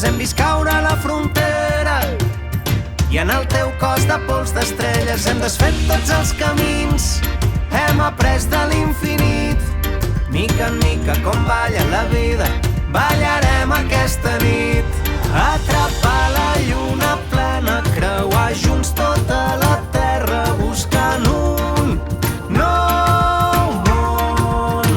nosaltres hem vist caure la frontera i en el teu cos de pols d'estrelles hem desfet tots els camins, hem après de l'infinit. Mica en mica, com balla la vida, ballarem aquesta nit. Atrapar la lluna plena, creuar junts tota la terra buscant un nou món.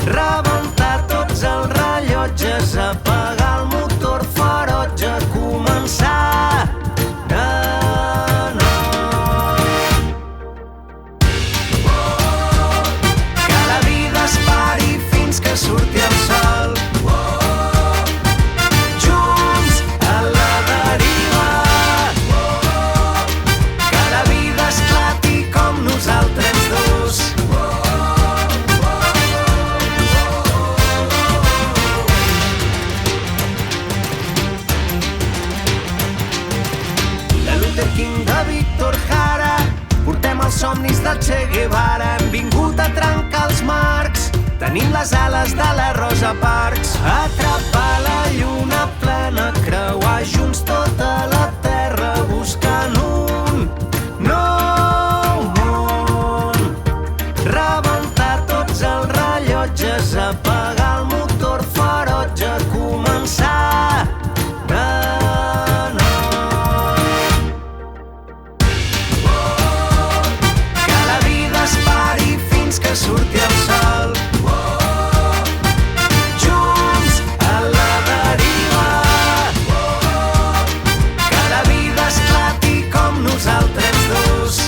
Rebentar tots els rellotges, apagar el motor ferotge, començar de nou. Que la vida es pari fins que surti el sol. Junts a la deriva. Que la vida esclati com nosaltres dos. De Luther King, de Víctor Jara, portem els somnis del Che Guevara. Hem vingut a trencar els marcs, tenim les ales de la Rosa Parks. Atrapar la lluna plena, creuar junts tota la terra buscant un nou món. Rebentar tots els rellotges, apagar el motor ferotge, començar de nou. Que la vida es pari fins que surti el sol. Junts a la deriva. Que la vida esclati com nosaltres dos.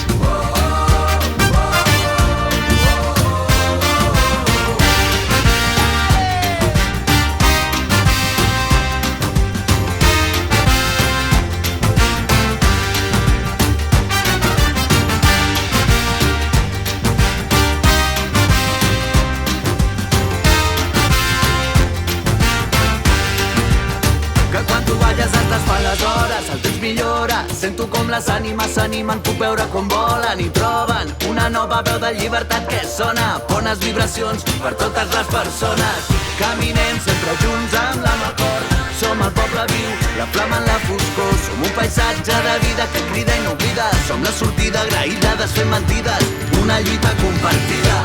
Que quan tu balles et desfan les hores, el temps millora. Sento com les ànimes s'animen, puc veure com volen i troben una nova veu de llibertat que sona. Bones vibracions per totes les persones. Caminem sempre junts amb la mà al cor. Som el poble viu, la flama en la foscor. Som un paisatge de vida que crida i no oblida. Som la sortida agraïda, desfent mentides, una lluita compartida.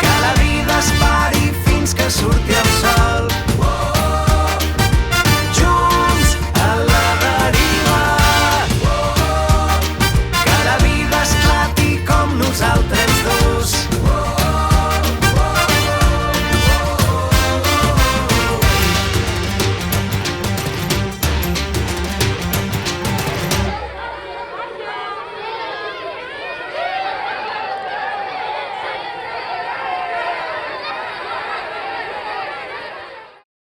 Que la vida es pari fins que surti el sol.